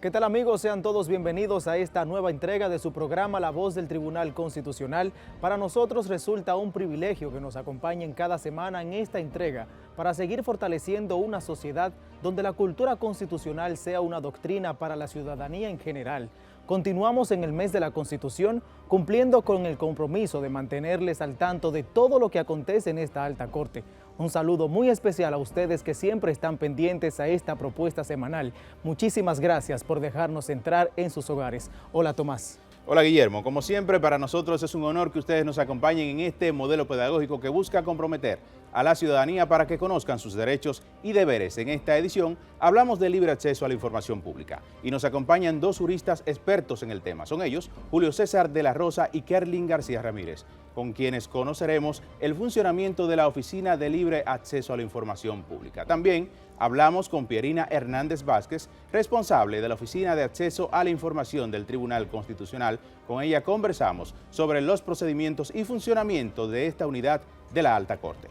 ¿Qué tal amigos? Sean todos bienvenidos a esta nueva entrega de su programa La Voz del Tribunal Constitucional. Para nosotros resulta un privilegio que nos acompañen cada semana en esta entrega para seguir fortaleciendo una sociedad donde la cultura constitucional sea una doctrina para la ciudadanía en general. Continuamos en el mes de la Constitución cumpliendo con el compromiso de mantenerles al tanto de todo lo que acontece en esta alta corte. Un saludo muy especial a ustedes que siempre están pendientes a esta propuesta semanal. Muchísimas gracias por dejarnos entrar en sus hogares. Hola Tomás. Hola Guillermo, como siempre para nosotros es un honor que ustedes nos acompañen en este modelo pedagógico que busca comprometer a la ciudadanía para que conozcan sus derechos y deberes. En esta edición hablamos de libre acceso a la información pública y nos acompañan dos juristas expertos en el tema. Son ellos Julio César de la Rosa y Kerlin García Ramírez, con quienes conoceremos el funcionamiento de la Oficina de Libre Acceso a la Información Pública. También hablamos con Pierina Hernández Vázquez, responsable de la Oficina de Acceso a la Información del Tribunal Constitucional. Con ella conversamos sobre los procedimientos y funcionamiento de esta unidad de la Alta Corte.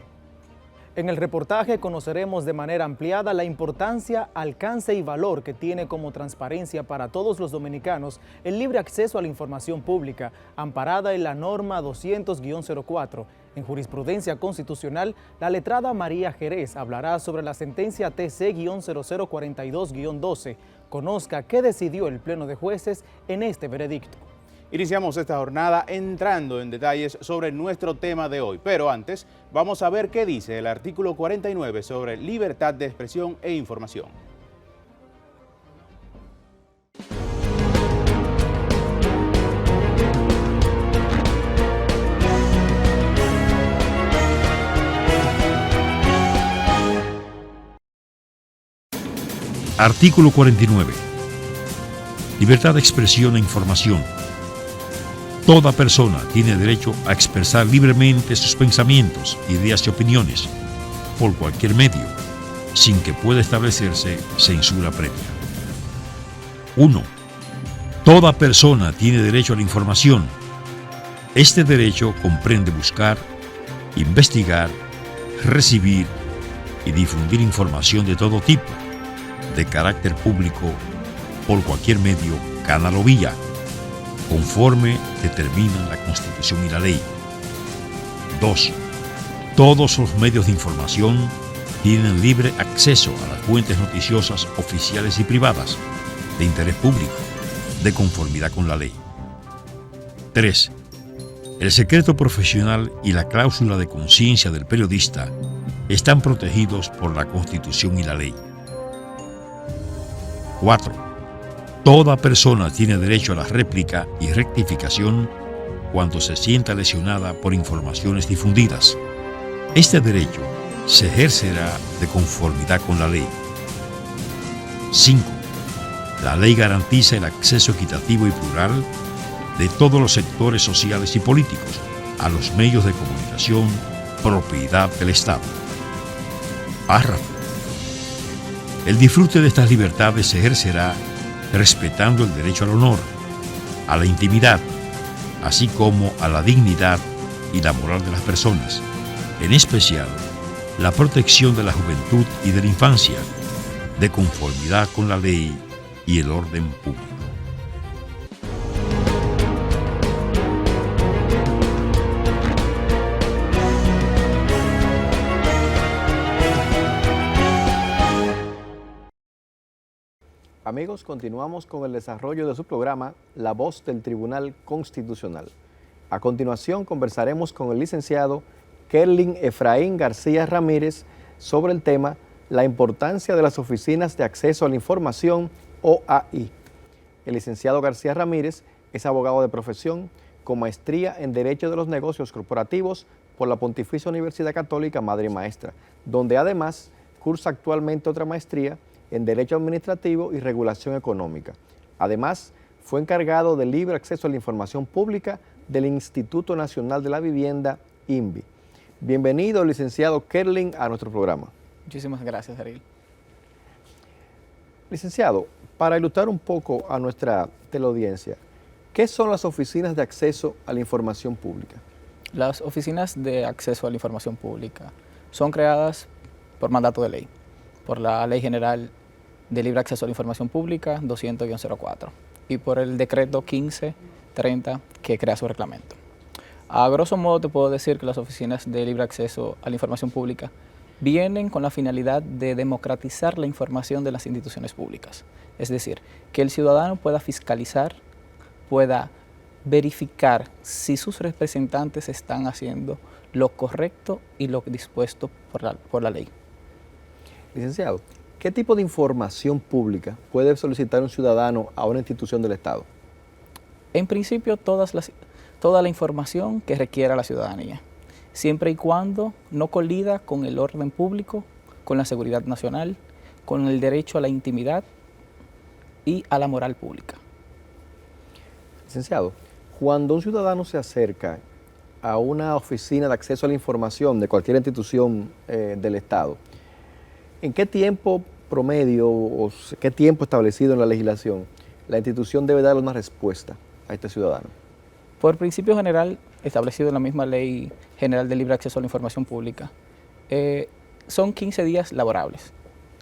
En el reportaje conoceremos de manera ampliada la importancia, alcance y valor que tiene como transparencia para todos los dominicanos el libre acceso a la información pública, amparada en la norma 200-04. En jurisprudencia constitucional, la letrada María Jerez hablará sobre la sentencia TC-0042-12. Conozca qué decidió el Pleno de Jueces en este veredicto. Iniciamos esta jornada entrando en detalles sobre nuestro tema de hoy, pero antes vamos a ver qué dice el artículo 49 sobre libertad de expresión e información. Artículo 49. Libertad de expresión e información. Toda persona tiene derecho a expresar libremente sus pensamientos, ideas y opiniones por cualquier medio, sin que pueda establecerse censura previa. 1. Toda persona tiene derecho a la información. Este derecho comprende buscar, investigar, recibir y difundir información de todo tipo, de carácter público, por cualquier medio, canal o vía, conforme determinan la Constitución y la ley. 2. Todos los medios de información tienen libre acceso a las fuentes noticiosas oficiales y privadas de interés público, de conformidad con la ley. 3. El secreto profesional y la cláusula de conciencia del periodista están protegidos por la Constitución y la ley. 4. Toda persona tiene derecho a la réplica y rectificación cuando se sienta lesionada por informaciones difundidas. Este derecho se ejercerá de conformidad con la ley. 5. La ley garantiza el acceso equitativo y plural de todos los sectores sociales y políticos a los medios de comunicación, propiedad del Estado. Párrafo. El disfrute de estas libertades se ejercerá respetando el derecho al honor, a la intimidad, así como a la dignidad y la moral de las personas, en especial la protección de la juventud y de la infancia, de conformidad con la ley y el orden público. Amigos, continuamos con el desarrollo de su programa La Voz del Tribunal Constitucional. A continuación conversaremos con el licenciado Kerlin Efraín García Ramírez sobre el tema la importancia de las oficinas de acceso a la información OAI. El licenciado García Ramírez es abogado de profesión con maestría en Derecho de los Negocios Corporativos por la Pontificia Universidad Católica Madre y Maestra, donde además cursa actualmente otra maestría en Derecho Administrativo y Regulación Económica. Además, fue encargado del libre acceso a la información pública del Instituto Nacional de la Vivienda, INVI. Bienvenido, licenciado Kerlin, a nuestro programa. Muchísimas gracias, Ariel. Licenciado, para ilustrar un poco a nuestra teleaudiencia, ¿qué son las oficinas de acceso a la información pública? Las oficinas de acceso a la información pública son creadas por mandato de ley, por la Ley General de libre acceso a la información pública 200-04 y por el decreto 1530 que crea su reglamento. A grosso modo te puedo decir que las oficinas de libre acceso a la información pública vienen con la finalidad de democratizar la información de las instituciones públicas. Es decir, que el ciudadano pueda fiscalizar, pueda verificar si sus representantes están haciendo lo correcto y lo dispuesto por la ley. Licenciado, ¿qué tipo de información pública puede solicitar un ciudadano a una institución del Estado? En principio, toda la información que requiera la ciudadanía, siempre y cuando no colida con el orden público, con la seguridad nacional, con el derecho a la intimidad y a la moral pública. Licenciado, cuando un ciudadano se acerca a una oficina de acceso a la información de cualquier institución del Estado, ¿en qué tiempo promedio o qué tiempo establecido en la legislación la institución debe darle una respuesta a este ciudadano? Por principio general, establecido en la misma Ley General de Libre Acceso a la Información Pública, son 15 días laborables.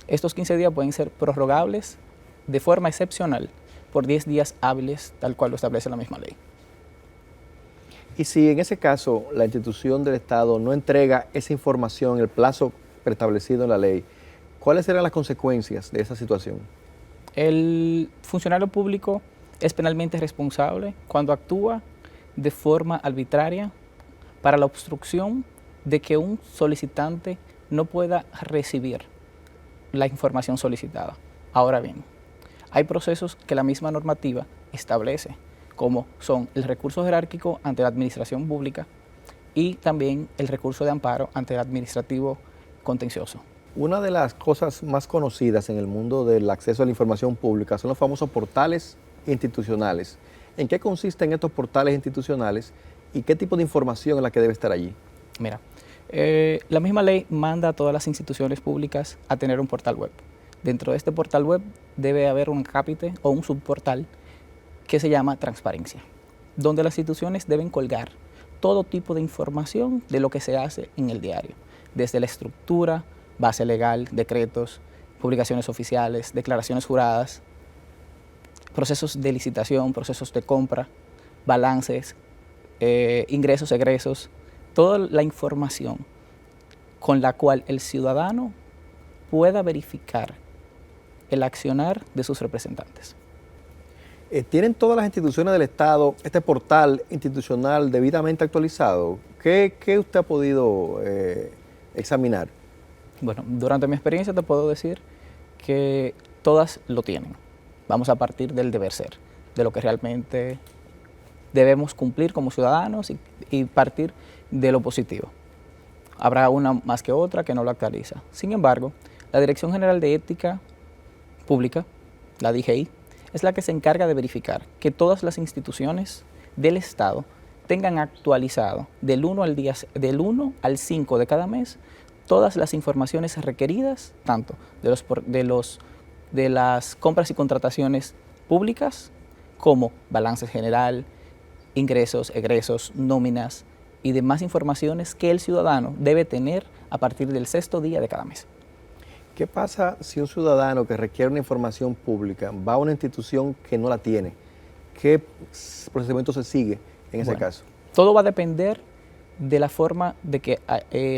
Estos 15 días pueden ser prorrogables de forma excepcional por 10 días hábiles, tal cual lo establece la misma ley. Y si en ese caso la institución del Estado no entrega esa información en el plazo preestablecido en la ley, ¿cuáles serán las consecuencias de esa situación? El funcionario público es penalmente responsable cuando actúa de forma arbitraria para la obstrucción de que un solicitante no pueda recibir la información solicitada. Ahora bien, hay procesos que la misma normativa establece, como son el recurso jerárquico ante la administración pública y también el recurso de amparo ante el administrativo contencioso. Una de las cosas más conocidas en el mundo del acceso a la información pública son los famosos portales institucionales. ¿En qué consisten estos portales institucionales y qué tipo de información es la que debe estar allí? Mira, la misma ley manda a todas las instituciones públicas a tener un portal web. Dentro de este portal web debe haber un capite o un subportal que se llama transparencia, donde las instituciones deben colgar todo tipo de información de lo que se hace en el diario, desde la estructura, base legal, decretos, publicaciones oficiales, declaraciones juradas, procesos de licitación, procesos de compra, balances, ingresos, egresos, toda la información con la cual el ciudadano pueda verificar el accionar de sus representantes. ¿Tienen todas las instituciones del Estado este portal institucional debidamente actualizado? ¿Qué usted ha podido examinar? Bueno, durante mi experiencia te puedo decir que todas lo tienen. Vamos a partir del deber ser, de lo que realmente debemos cumplir como ciudadanos y partir de lo positivo. Habrá una más que otra que no lo actualiza. Sin embargo, la Dirección General de Ética Pública, la DGI, es la que se encarga de verificar que todas las instituciones del Estado tengan actualizado del 1 al 5 de cada mes todas las informaciones requeridas, tanto de las compras y contrataciones públicas como balance general, ingresos, egresos, nóminas y demás informaciones que el ciudadano debe tener a partir del 6º día de cada mes. ¿Qué pasa si un ciudadano que requiere una información pública va a una institución que no la tiene? ¿Qué procedimiento se sigue en ese caso? Todo va a depender de la forma de que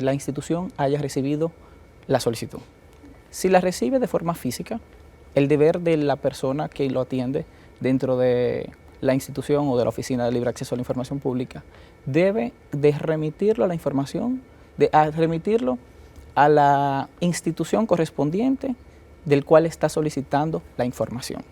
la institución haya recibido la solicitud. Si la recibe de forma física, el deber de la persona que lo atiende dentro de la institución o de la Oficina de Libre Acceso a la Información Pública debe de remitirlo a la información, remitirlo a la institución correspondiente del cual está solicitando la información.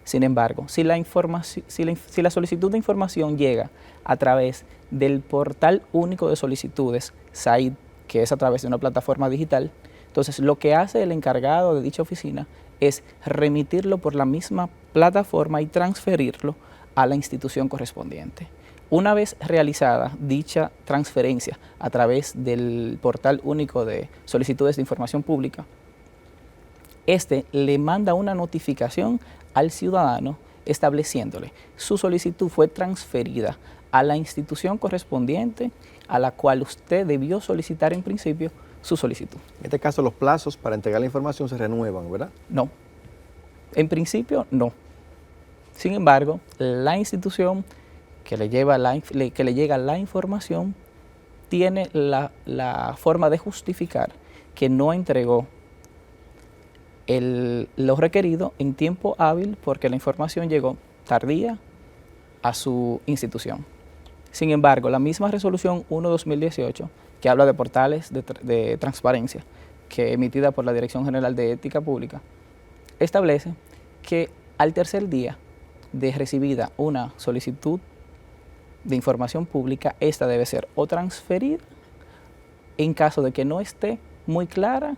Sin embargo, si la solicitud de información llega a través del Portal Único de Solicitudes, SAID, que es a través de una plataforma digital, entonces lo que hace el encargado de dicha oficina es remitirlo por la misma plataforma y transferirlo a la institución correspondiente. Una vez realizada dicha transferencia a través del Portal Único de Solicitudes de Información Pública, este le manda una notificación al ciudadano estableciéndole su solicitud fue transferida a la institución correspondiente a la cual usted debió solicitar en principio su solicitud. En este caso los plazos para entregar la información se renuevan, ¿verdad? No. En principio, no. Sin embargo, la institución que le llega la información tiene la forma de justificar que no entregó lo requerido en tiempo hábil porque la información llegó tardía a su institución. Sin embargo, la misma resolución 1/2018, que habla de portales de transparencia, que emitida por la Dirección General de Ética Pública, establece que al tercer día de recibida una solicitud de información pública, esta debe ser o transferida en caso de que no esté muy clara,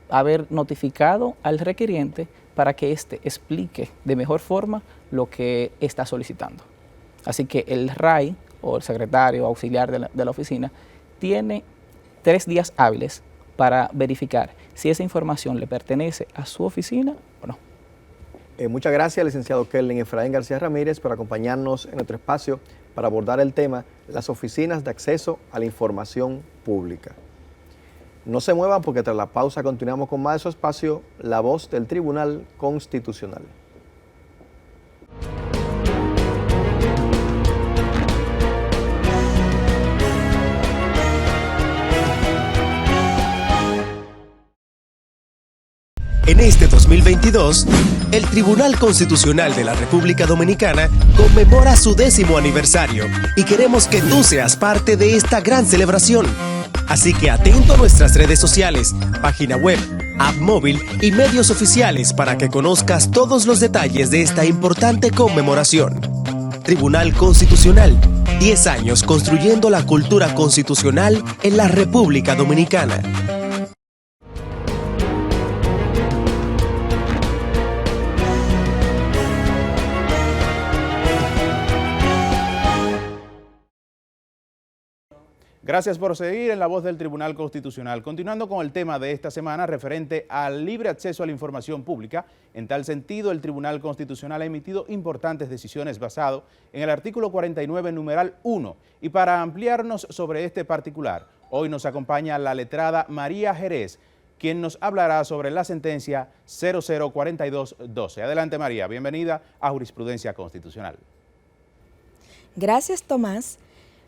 haber notificado al requiriente para que éste explique de mejor forma lo que está solicitando. Así que el RAI o el secretario auxiliar de la oficina tiene 3 días hábiles para verificar si esa información le pertenece a su oficina o no. Muchas gracias, licenciado Kerlin Efraín García Ramírez, por acompañarnos en nuestro espacio para abordar el tema las oficinas de acceso a la información pública. No se muevan porque tras la pausa continuamos con más de su espacio, La Voz del Tribunal Constitucional. En este 2022, el Tribunal Constitucional de la República Dominicana conmemora su 10º aniversario y queremos que tú seas parte de esta gran celebración. Así que atento a nuestras redes sociales, página web, app móvil y medios oficiales para que conozcas todos los detalles de esta importante conmemoración. Tribunal Constitucional, 10 años construyendo la cultura constitucional en la República Dominicana. Gracias por seguir en La Voz del Tribunal Constitucional. Continuando con el tema de esta semana referente al libre acceso a la información pública, en tal sentido el Tribunal Constitucional ha emitido importantes decisiones basado en el artículo 49, numeral 1. Y para ampliarnos sobre este particular, hoy nos acompaña la letrada María Jerez, quien nos hablará sobre la sentencia 004212. Adelante María, bienvenida a Jurisprudencia Constitucional. Gracias Tomás.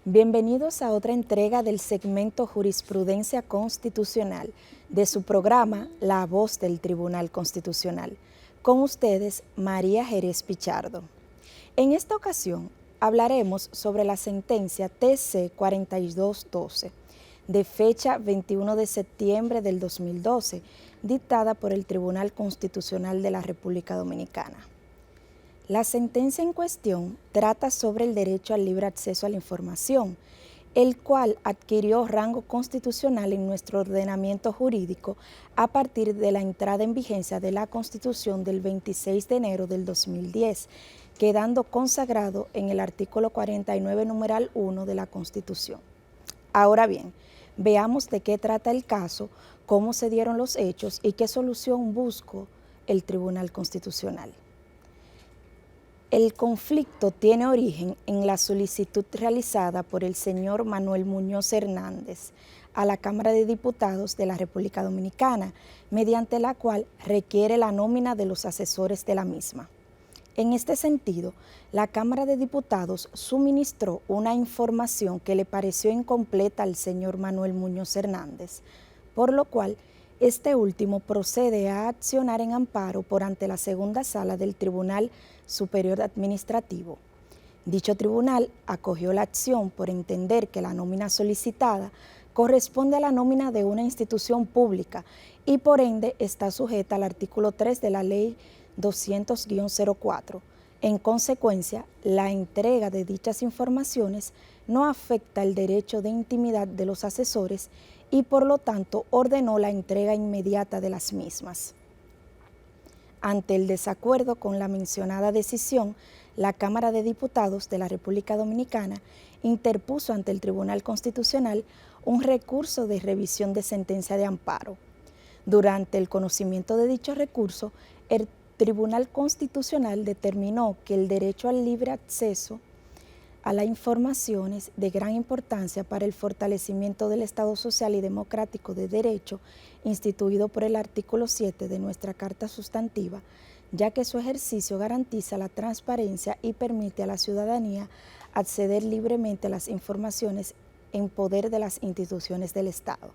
Bienvenidos a otra entrega del segmento Jurisprudencia Constitucional de su programa La Voz del Tribunal Constitucional. Con ustedes, María Jerez Pichardo. En esta ocasión hablaremos sobre la sentencia TC 4212 de fecha 21 de septiembre del 2012, dictada por el Tribunal Constitucional de la República Dominicana. La sentencia en cuestión trata sobre el derecho al libre acceso a la información, el cual adquirió rango constitucional en nuestro ordenamiento jurídico a partir de la entrada en vigencia de la Constitución del 26 de enero del 2010, quedando consagrado en el artículo 49, numeral 1 de la Constitución. Ahora bien, veamos de qué trata el caso, cómo se dieron los hechos y qué solución buscó el Tribunal Constitucional. El conflicto tiene origen en la solicitud realizada por el señor Manuel Muñoz Hernández a la Cámara de Diputados de la República Dominicana, mediante la cual requiere la nómina de los asesores de la misma. En este sentido, la Cámara de Diputados suministró una información que le pareció incompleta al señor Manuel Muñoz Hernández, por lo cual este último procede a accionar en amparo por ante la segunda sala del Tribunal Superior Administrativo. Dicho tribunal acogió la acción por entender que la nómina solicitada corresponde a la nómina de una institución pública y por ende está sujeta al artículo 3 de la Ley 200-04. En consecuencia, la entrega de dichas informaciones no afecta el derecho de intimidad de los asesores y por lo tanto ordenó la entrega inmediata de las mismas. Ante el desacuerdo con la mencionada decisión, la Cámara de Diputados de la República Dominicana interpuso ante el Tribunal Constitucional un recurso de revisión de sentencia de amparo. Durante el conocimiento de dicho recurso, el Tribunal Constitucional determinó que el derecho al libre acceso a la información es de gran importancia para el fortalecimiento del Estado Social y Democrático de Derecho instituido por el artículo 7 de nuestra Carta Sustantiva, ya que su ejercicio garantiza la transparencia y permite a la ciudadanía acceder libremente a las informaciones en poder de las instituciones del Estado.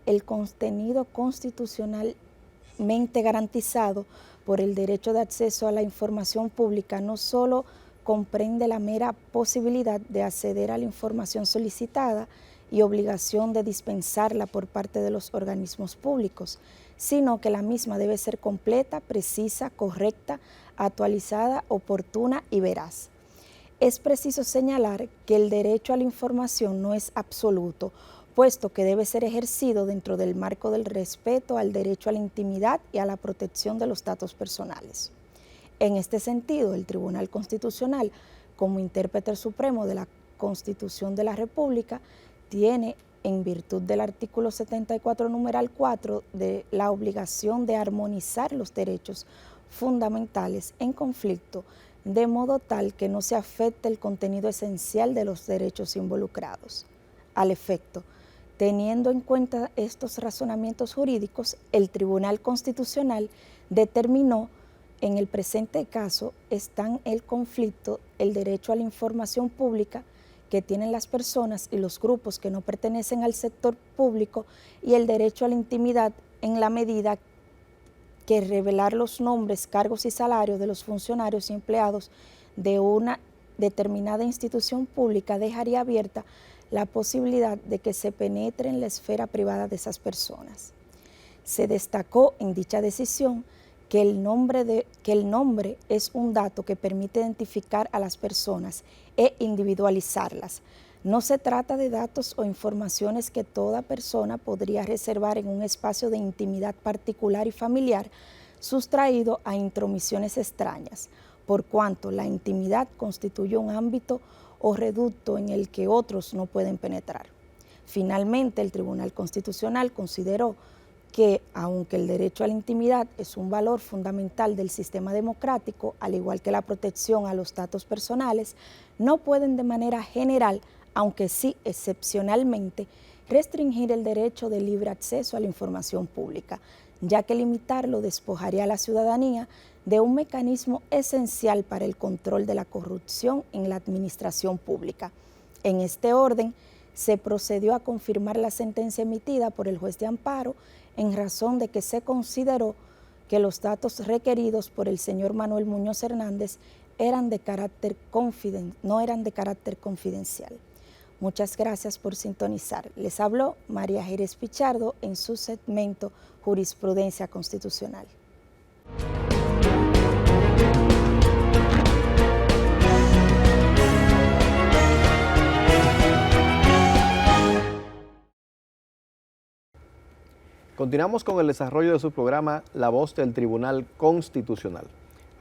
El contenido constitucionalmente garantizado por el derecho de acceso a la información pública no solo comprende la mera posibilidad de acceder a la información solicitada y obligación de dispensarla por parte de los organismos públicos, sino que la misma debe ser completa, precisa, correcta, actualizada, oportuna y veraz. Es preciso señalar que el derecho a la información no es absoluto, puesto que debe ser ejercido dentro del marco del respeto al derecho a la intimidad y a la protección de los datos personales. En este sentido, el Tribunal Constitucional, como intérprete supremo de la Constitución de la República, tiene, en virtud del artículo 74, numeral 4, de la obligación de armonizar los derechos fundamentales en conflicto, de modo tal que no se afecte el contenido esencial de los derechos involucrados. Al efecto, teniendo en cuenta estos razonamientos jurídicos, el Tribunal Constitucional determinó en el presente caso están el conflicto, el derecho a la información pública que tienen las personas y los grupos que no pertenecen al sector público y el derecho a la intimidad en la medida que revelar los nombres, cargos y salarios de los funcionarios y empleados de una determinada institución pública dejaría abierta la posibilidad de que se penetre en la esfera privada de esas personas. Se destacó en dicha decisión que el nombre es un dato que permite identificar a las personas e individualizarlas. No se trata de datos o informaciones que toda persona podría reservar en un espacio de intimidad particular y familiar sustraído a intromisiones extrañas, por cuanto la intimidad constituye un ámbito o reducto en el que otros no pueden penetrar. Finalmente, el Tribunal Constitucional consideró que, aunque el derecho a la intimidad es un valor fundamental del sistema democrático, al igual que la protección a los datos personales, no pueden de manera general, aunque sí excepcionalmente, restringir el derecho de libre acceso a la información pública, ya que limitarlo despojaría a la ciudadanía de un mecanismo esencial para el control de la corrupción en la administración pública. En este orden, se procedió a confirmar la sentencia emitida por el juez de amparo en razón de que se consideró que los datos requeridos por el señor Manuel Muñoz Hernández no eran de carácter confidencial. Muchas gracias por sintonizar. Les habló María Jerez Pichardo en su segmento Jurisprudencia Constitucional. Continuamos con el desarrollo de su programa La Voz del Tribunal Constitucional.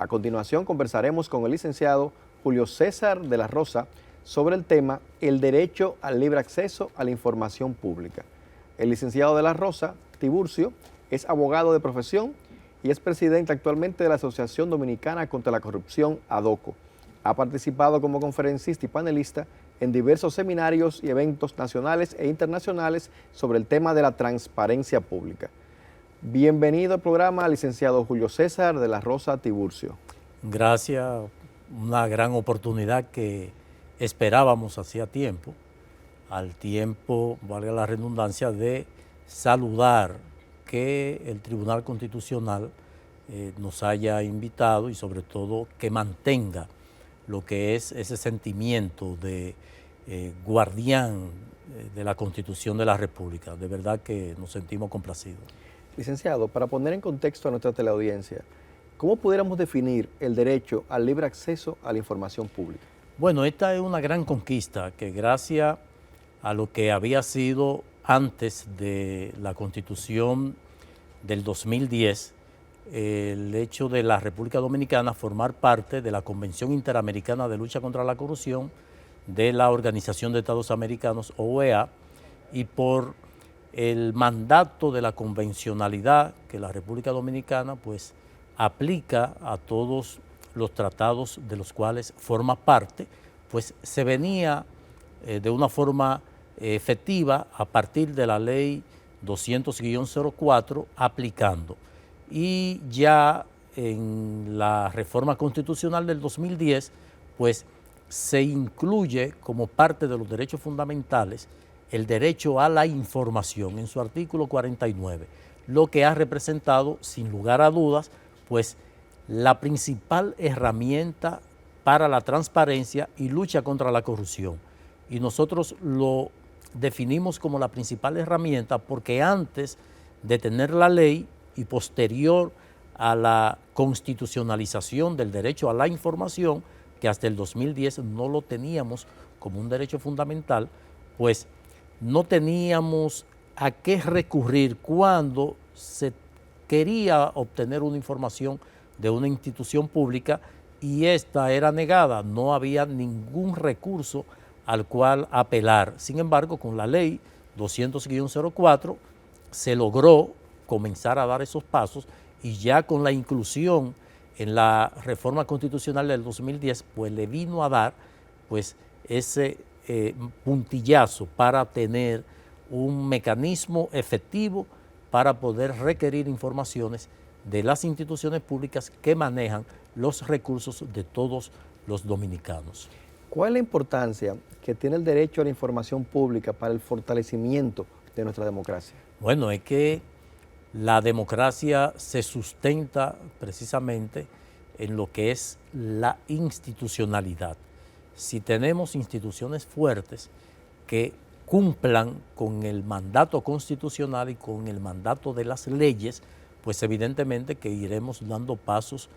A continuación conversaremos con el licenciado Julio César de la Rosa sobre el tema el derecho al libre acceso a la información pública. El licenciado de la Rosa, Tiburcio, es abogado de profesión y es presidente actualmente de la Asociación Dominicana contra la Corrupción, ADOCO. Ha participado como conferencista y panelista en diversos seminarios y eventos nacionales e internacionales sobre el tema de la transparencia pública. Bienvenido al programa, licenciado Julio César de la Rosa Tiburcio. Gracias, una gran oportunidad que esperábamos hacía tiempo, al tiempo, valga la redundancia, de saludar que el Tribunal Constitucional nos haya invitado y sobre todo que mantenga lo que es ese sentimiento de guardián de la Constitución de la República. De verdad que nos sentimos complacidos. Licenciado, para poner en contexto a nuestra teleaudiencia, ¿cómo pudiéramos definir el derecho al libre acceso a la información pública? Bueno, esta es una gran conquista que gracias a lo que había sido antes de la Constitución del 2010, el hecho de la República Dominicana formar parte de la Convención Interamericana de Lucha contra la Corrupción de la Organización de Estados Americanos, OEA, y por el mandato de la convencionalidad que la República Dominicana pues aplica a todos los tratados de los cuales forma parte, pues se venía de una forma efectiva a partir de la ley 200-04 aplicando. Y ya en la reforma constitucional del 2010, pues se incluye como parte de los derechos fundamentales el derecho a la información en su artículo 49, lo que ha representado, sin lugar a dudas, pues la principal herramienta para la transparencia y lucha contra la corrupción. Y nosotros lo definimos como la principal herramienta porque antes de tener la ley y posterior a la constitucionalización del derecho a la información, que hasta el 2010 no lo teníamos como un derecho fundamental, pues no teníamos a qué recurrir cuando se quería obtener una información de una institución pública y esta era negada, no había ningún recurso al cual apelar. Sin embargo, con la ley 200-04 se logró comenzar a dar esos pasos y ya con la inclusión en la reforma constitucional del 2010, pues le vino a dar pues ese puntillazo para tener un mecanismo efectivo para poder requerir informaciones de las instituciones públicas que manejan los recursos de todos los dominicanos. ¿Cuál es la importancia que tiene el derecho a la información pública para el fortalecimiento de nuestra democracia? Bueno, es que la democracia se sustenta precisamente en lo que es la institucionalidad. Si tenemos instituciones fuertes que cumplan con el mandato constitucional y con el mandato de las leyes, pues evidentemente que iremos dando pasos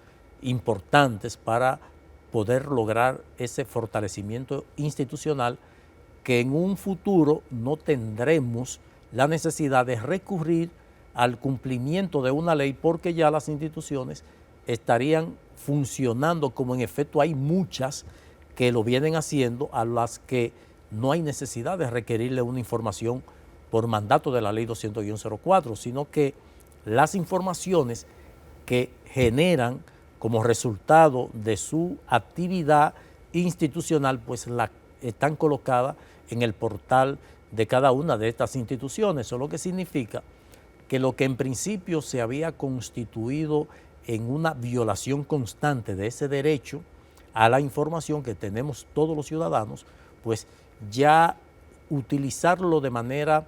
importantes para poder lograr ese fortalecimiento institucional que en un futuro no tendremos la necesidad de recurrir al cumplimiento de una ley porque ya las instituciones estarían funcionando como en efecto hay muchas que lo vienen haciendo, a las que no hay necesidad de requerirle una información por mandato de la ley 200-04, sino que las informaciones que generan como resultado de su actividad institucional, pues están colocadas en el portal de cada una de estas instituciones. Eso lo que significa que lo que en principio se había constituido en una violación constante de ese derecho a la información que tenemos todos los ciudadanos, pues ya utilizarlo de manera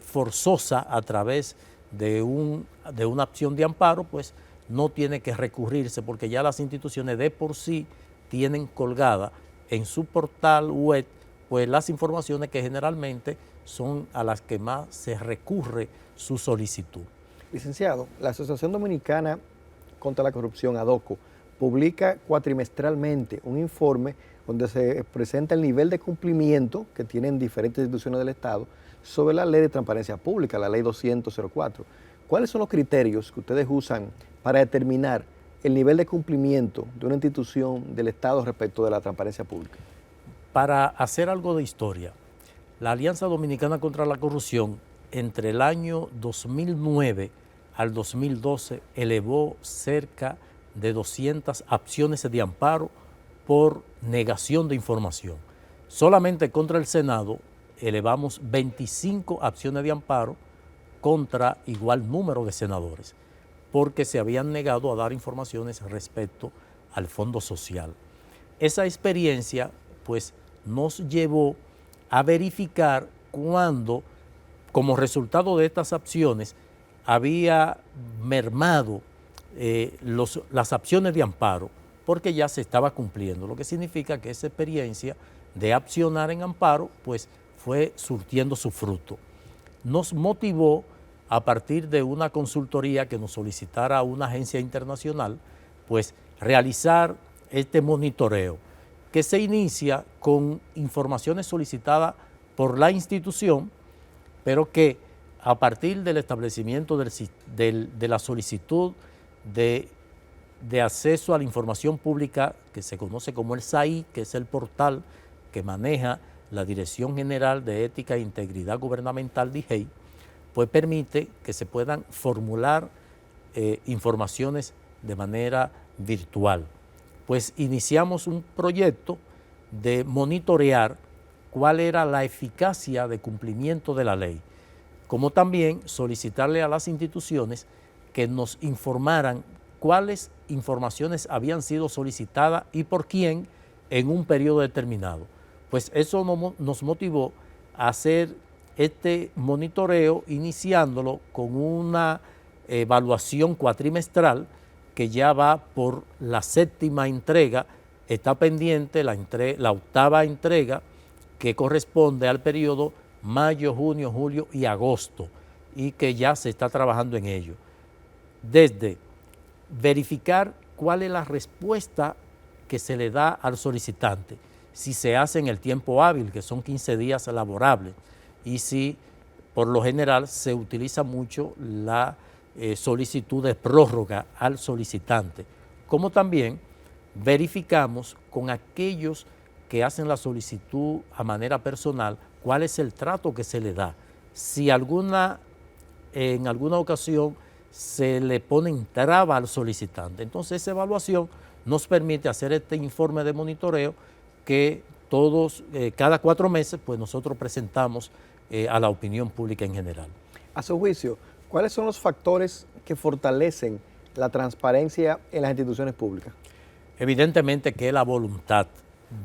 forzosa a través de una acción de amparo, pues no tiene que recurrirse porque ya las instituciones de por sí tienen colgada en su portal web pues las informaciones que generalmente son a las que más se recurre su solicitud. Licenciado, la Asociación Dominicana contra la Corrupción, ADOCO, publica cuatrimestralmente un informe donde se presenta el nivel de cumplimiento que tienen diferentes instituciones del Estado sobre la ley de transparencia pública, la ley 200-04. ¿Cuáles son los criterios que ustedes usan para determinar el nivel de cumplimiento de una institución del Estado respecto de la transparencia pública? Para hacer algo de historia, la Alianza Dominicana contra la Corrupción entre el año 2009 al 2012 elevó cerca de 200 acciones de amparo por negación de información. Solamente contra el Senado elevamos 25 acciones de amparo contra igual número de senadores, porque se habían negado a dar informaciones respecto al Fondo Social. Esa experiencia, pues, nos llevó a verificar cuando, como resultado de estas acciones, había mermado las acciones de amparo, porque ya se estaba cumpliendo, lo que significa que esa experiencia de accionar en amparo, pues, fue surtiendo su fruto. Nos motivó a partir de una consultoría que nos solicitara una agencia internacional, pues realizar este monitoreo que se inicia con informaciones solicitadas por la institución, pero que a partir del establecimiento de la solicitud de acceso a la información pública, que se conoce como el SAI, que es el portal que maneja la Dirección General de Ética e Integridad Gubernamental, DIGEI, pues permite que se puedan formular informaciones de manera virtual. Pues iniciamos un proyecto de monitorear cuál era la eficacia de cumplimiento de la ley, como también solicitarle a las instituciones que nos informaran cuáles informaciones habían sido solicitadas y por quién en un periodo determinado. Pues eso nos motivó a hacer este monitoreo, iniciándolo con una evaluación cuatrimestral que ya va por la 7ª entrega. Está pendiente la 8ª entrega, que corresponde al periodo mayo, junio, julio y agosto, y que ya se está trabajando en ello. Desde verificar cuál es la respuesta que se le da al solicitante, si se hace en el tiempo hábil, que son 15 días laborables, y si por lo general se utiliza mucho la solicitud de prórroga al solicitante, como también verificamos con aquellos que hacen la solicitud a manera personal cuál es el trato que se le da. Si en alguna ocasión se le ponen traba al solicitante. Entonces esa evaluación nos permite hacer este informe de monitoreo que cada 4 meses, pues nosotros presentamos a la opinión pública en general. A su juicio, ¿cuáles son los factores que fortalecen la transparencia en las instituciones públicas? Evidentemente que es la voluntad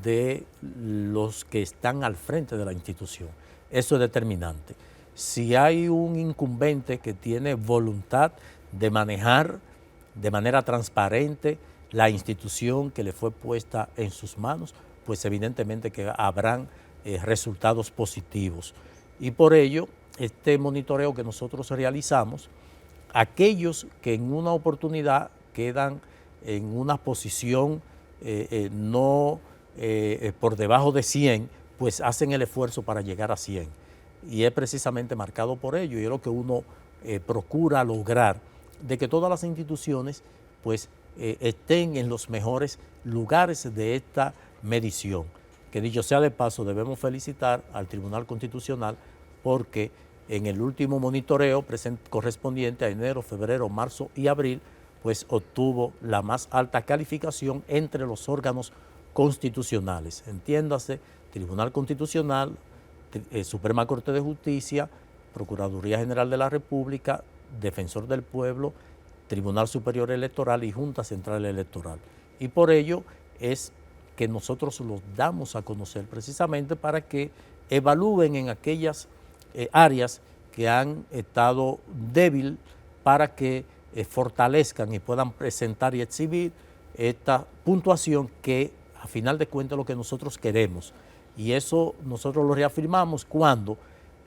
de los que están al frente de la institución. Eso es determinante. Si hay un incumbente que tiene voluntad de manejar de manera transparente la institución que le fue puesta en sus manos, pues evidentemente que habrán resultados positivos. Y por ello, este monitoreo que nosotros realizamos, aquellos que en una oportunidad quedan en una posición por debajo de 100, pues hacen el esfuerzo para llegar a 100. Y es precisamente marcado por ello, y es lo que uno procura lograr, de que todas las instituciones pues estén en los mejores lugares de esta medición. Que dicho sea de paso, debemos felicitar al Tribunal Constitucional porque en el último monitoreo correspondiente a enero, febrero, marzo y abril, pues obtuvo la más alta calificación entre los órganos constitucionales. Entiéndase, Tribunal Constitucional, Suprema Corte de Justicia, Procuraduría General de la República, Defensor del Pueblo, Tribunal Superior Electoral y Junta Central Electoral. Y por ello es que nosotros los damos a conocer precisamente para que evalúen en aquellas áreas que han estado débiles, para que fortalezcan y puedan presentar y exhibir esta puntuación que a final de cuentas es lo que nosotros queremos. Y eso nosotros lo reafirmamos cuando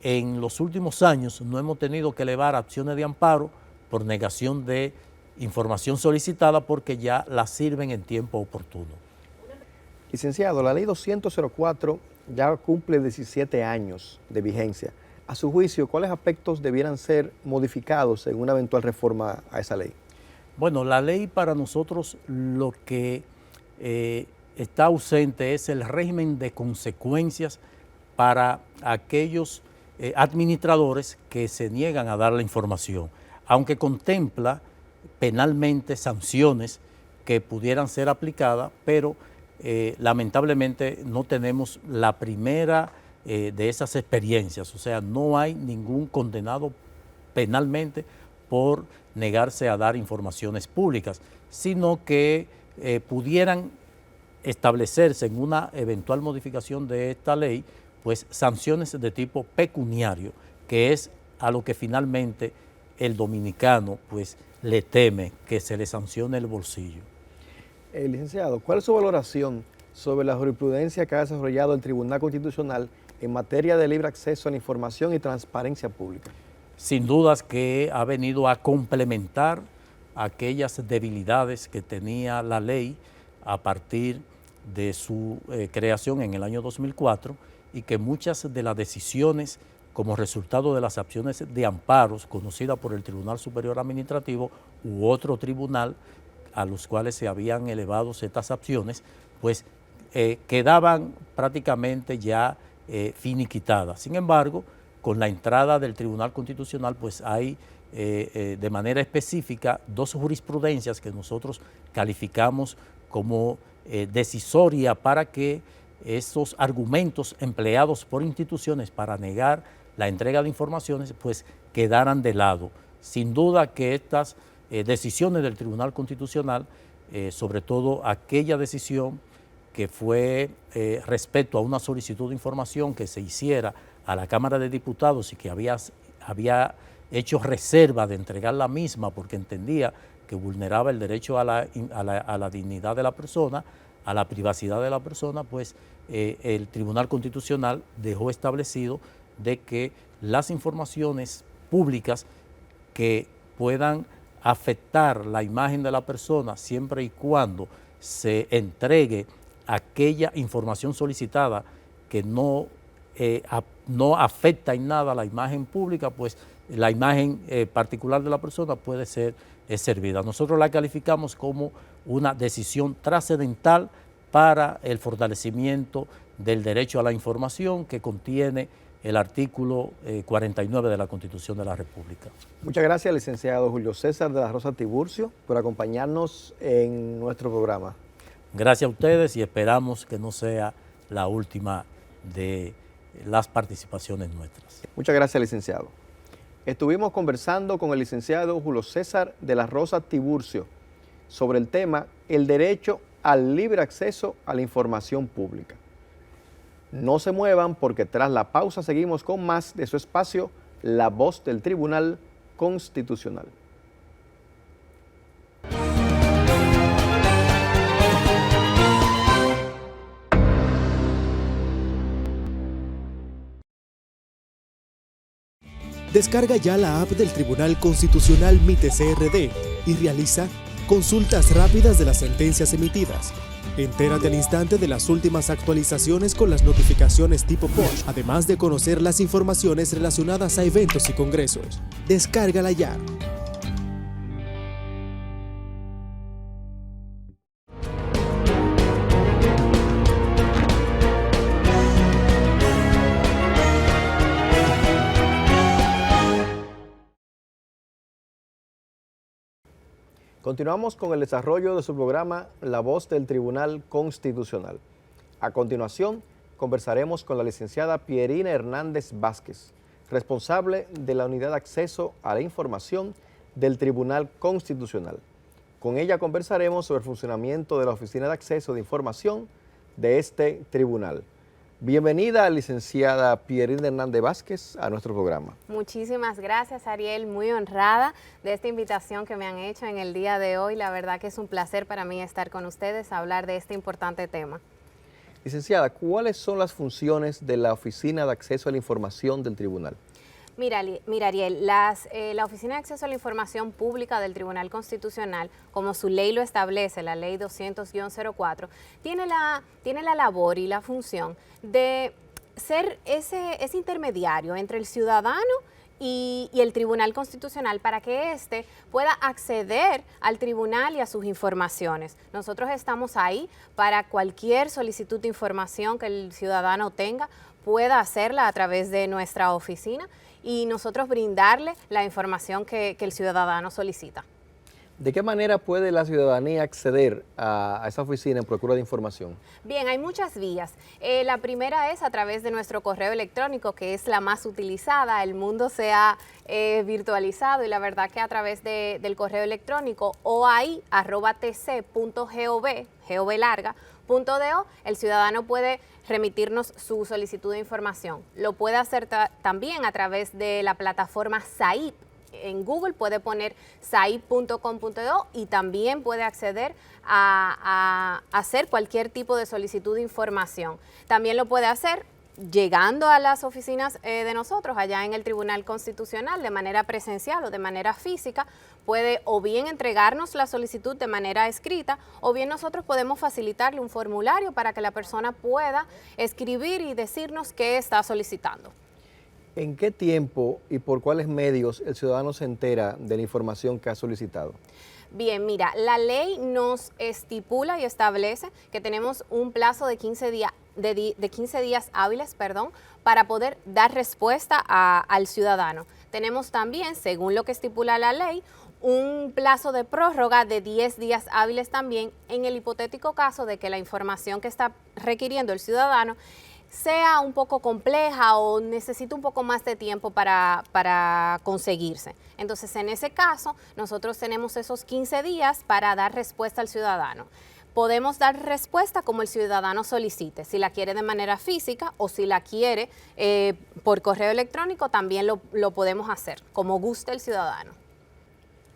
en los últimos años no hemos tenido que elevar acciones de amparo por negación de información solicitada porque ya la sirven en tiempo oportuno. Licenciado, la ley 200-04 ya cumple 17 años de vigencia. A su juicio, ¿cuáles aspectos debieran ser modificados en una eventual reforma a esa ley? Bueno, la ley para nosotros lo que está ausente es el régimen de consecuencias para aquellos administradores que se niegan a dar la información, aunque contempla penalmente sanciones que pudieran ser aplicadas, pero lamentablemente no tenemos la primera de esas experiencias, o sea, no hay ningún condenado penalmente por negarse a dar informaciones públicas, sino que pudieran establecerse en una eventual modificación de esta ley, pues sanciones de tipo pecuniario, que es a lo que finalmente el dominicano pues le teme, que se le sancione el bolsillo. Licenciado, ¿cuál es su valoración sobre la jurisprudencia que ha desarrollado el Tribunal Constitucional en materia de libre acceso a la información y transparencia pública? Sin dudas que ha venido a complementar aquellas debilidades que tenía la ley a partir de su creación en el año 2004 y que muchas de las decisiones como resultado de las acciones de amparos conocidas por el Tribunal Superior Administrativo u otro tribunal a los cuales se habían elevado estas acciones, pues quedaban prácticamente ya finiquitadas. Sin embargo, con la entrada del Tribunal Constitucional, pues hay de manera específica 2 jurisprudencias que nosotros calificamos como decisoria para que esos argumentos empleados por instituciones para negar la entrega de informaciones pues quedaran de lado. Sin duda que estas decisiones del Tribunal Constitucional, sobre todo aquella decisión que fue respecto a una solicitud de información que se hiciera a la Cámara de Diputados y que había hecho reserva de entregar la misma porque entendía que vulneraba el derecho a la dignidad de la persona, a la privacidad de la persona, pues el Tribunal Constitucional dejó establecido de que las informaciones públicas que puedan afectar la imagen de la persona siempre y cuando se entregue aquella información solicitada que no afecta en nada la imagen pública, pues la imagen particular de la persona puede ser servida. Nosotros la calificamos como una decisión trascendental para el fortalecimiento del derecho a la información que contiene el artículo 49 de la Constitución de la República. Muchas gracias, licenciado Julio César de la Rosa Tiburcio, por acompañarnos en nuestro programa. Gracias a ustedes y esperamos que no sea la última de las participaciones nuestras. Muchas gracias, licenciado. Estuvimos conversando con el licenciado Julio César de la Rosa Tiburcio sobre el tema el derecho al libre acceso a la información pública. No se muevan porque tras la pausa seguimos con más de su espacio, La Voz del Tribunal Constitucional. Descarga ya la app del Tribunal Constitucional MITE-CRD y realiza consultas rápidas de las sentencias emitidas. Entérate al instante de las últimas actualizaciones con las notificaciones tipo push, además de conocer las informaciones relacionadas a eventos y congresos. Descárgala ya. Continuamos con el desarrollo de su programa La Voz del Tribunal Constitucional. A continuación, conversaremos con la licenciada Pierina Hernández Vázquez, responsable de la Unidad de Acceso a la Información del Tribunal Constitucional. Con ella conversaremos sobre el funcionamiento de la Oficina de Acceso de Información de este tribunal. Bienvenida, licenciada Pierina Hernández Vázquez, a nuestro programa. Muchísimas gracias, Ariel, muy honrada de esta invitación que me han hecho en el día de hoy. La verdad que es un placer para mí estar con ustedes a hablar de este importante tema. Licenciada, ¿cuáles son las funciones de la Oficina de Acceso a la Información del tribunal? Mira, Ariel, la Oficina de Acceso a la Información Pública del Tribunal Constitucional, como su ley lo establece, la ley 200-04, tiene la labor y la función de ser ese intermediario entre el ciudadano y el Tribunal Constitucional para que éste pueda acceder al tribunal y a sus informaciones. Nosotros estamos ahí para cualquier solicitud de información que el ciudadano tenga, pueda hacerla a través de nuestra oficina y nosotros brindarle la información que el ciudadano solicita. ¿De qué manera puede la ciudadanía acceder a esa oficina en procura de información? Bien, hay muchas vías. La primera es a través de nuestro correo electrónico, que es la más utilizada. El mundo se ha virtualizado y la verdad que a través del correo electrónico oai@tc.gov.do, el ciudadano puede remitirnos su solicitud de información. Lo puede hacer también a través de la plataforma SAIP. En Google puede poner saip.com.do y también puede acceder a hacer cualquier tipo de solicitud de información. También lo puede hacer llegando a las oficinas de nosotros, allá en el Tribunal Constitucional, de manera presencial o de manera física. Puede o bien entregarnos la solicitud de manera escrita o bien nosotros podemos facilitarle un formulario para que la persona pueda escribir y decirnos qué está solicitando. ¿En qué tiempo y por cuáles medios el ciudadano se entera de la información que ha solicitado? Bien, mira, la ley nos estipula y establece que tenemos un plazo de 15 días hábiles, para poder dar respuesta al ciudadano. Tenemos también, según lo que estipula la ley, un plazo de prórroga de 10 días hábiles también en el hipotético caso de que la información que está requiriendo el ciudadano sea un poco compleja o necesite un poco más de tiempo para conseguirse. Entonces, en ese caso, nosotros tenemos esos 15 días para dar respuesta al ciudadano. Podemos dar respuesta como el ciudadano solicite, si la quiere de manera física o si la quiere por correo electrónico, también lo podemos hacer, como guste el ciudadano.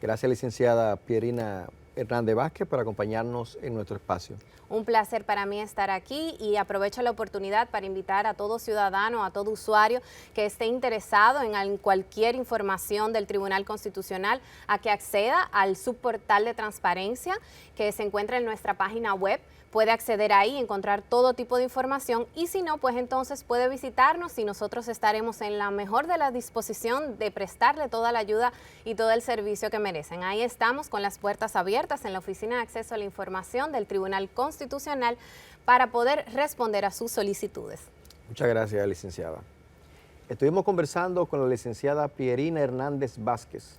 Gracias, licenciada Pierina Hernández Vázquez, por acompañarnos en nuestro espacio. Un placer para mí estar aquí y aprovecho la oportunidad para invitar a todo ciudadano, a todo usuario que esté interesado en cualquier información del Tribunal Constitucional a que acceda al subportal de transparencia que se encuentra en nuestra página web. Puede acceder ahí, encontrar todo tipo de información y si no, pues entonces puede visitarnos y nosotros estaremos en la mejor de la disposición de prestarle toda la ayuda y todo el servicio que merecen. Ahí estamos con las puertas abiertas en la Oficina de Acceso a la Información del Tribunal Constitucional para poder responder a sus solicitudes. Muchas gracias, licenciada. Estuvimos conversando con la licenciada Pierina Hernández Vázquez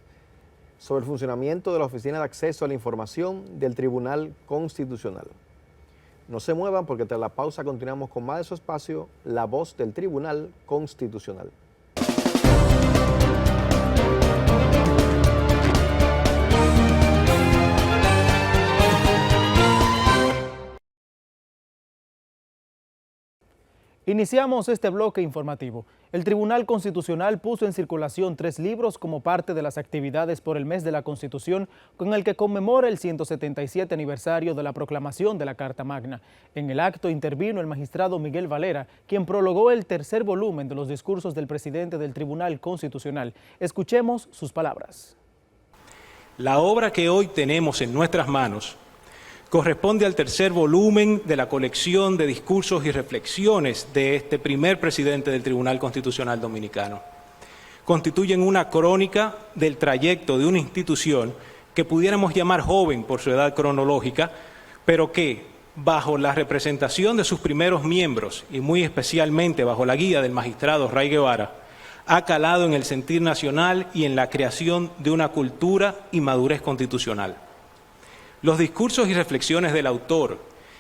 sobre el funcionamiento de la Oficina de Acceso a la Información del Tribunal Constitucional. No se muevan porque tras la pausa continuamos con más de su espacio, La Voz del Tribunal Constitucional. Iniciamos este bloque informativo. El Tribunal Constitucional puso en circulación 3 libros como parte de las actividades por el mes de la Constitución, con el que conmemora el 177 aniversario de la proclamación de la Carta Magna. En el acto intervino el magistrado Miguel Valera, quien prologó el 3er volumen de los discursos del presidente del Tribunal Constitucional. Escuchemos sus palabras. La obra que hoy tenemos en nuestras manos corresponde al 3er volumen de la colección de discursos y reflexiones de este primer presidente del Tribunal Constitucional Dominicano. Constituyen una crónica del trayecto de una institución que pudiéramos llamar joven por su edad cronológica, pero que, bajo la representación de sus primeros miembros y muy especialmente bajo la guía del magistrado Ray Guevara, ha calado en el sentir nacional y en la creación de una cultura y madurez constitucional. Los discursos y reflexiones del autor,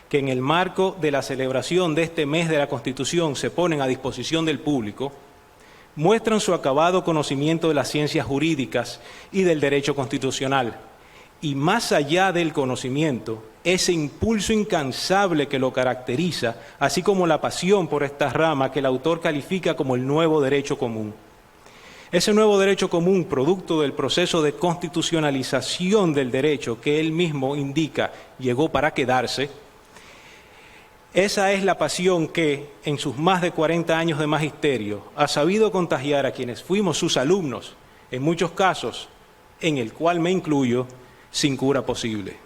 que en el marco de la celebración de este mes de la Constitución se ponen a disposición del público, muestran su acabado conocimiento de las ciencias jurídicas y del derecho constitucional, y más allá del conocimiento, ese impulso incansable que lo caracteriza, así como la pasión por esta rama que el autor califica como el nuevo derecho común. Ese nuevo derecho común, producto del proceso de constitucionalización del derecho que él mismo indica llegó para quedarse, esa es la pasión que, en sus más de 40 años de magisterio, ha sabido contagiar a quienes fuimos sus alumnos, en muchos casos, en el cual me incluyo, sin cura posible.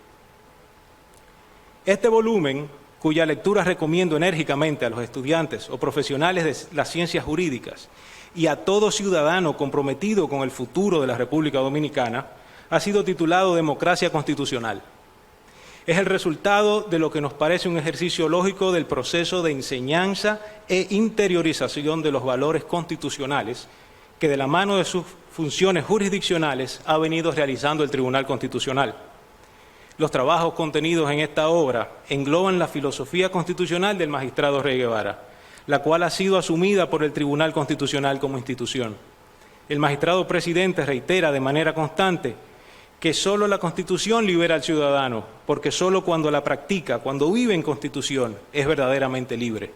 Este volumen, cuya lectura recomiendo enérgicamente a los estudiantes o profesionales de las ciencias jurídicas, y a todo ciudadano comprometido con el futuro de la República Dominicana, ha sido titulado Democracia Constitucional. Es el resultado de lo que nos parece un ejercicio lógico del proceso de enseñanza e interiorización de los valores constitucionales que de la mano de sus funciones jurisdiccionales ha venido realizando el Tribunal Constitucional. Los trabajos contenidos en esta obra engloban la filosofía constitucional del magistrado Ray Guevara, la cual ha sido asumida por el Tribunal Constitucional como institución. El magistrado presidente reitera de manera constante que solo la Constitución libera al ciudadano, porque solo cuando la practica, cuando vive en Constitución, es verdaderamente libre.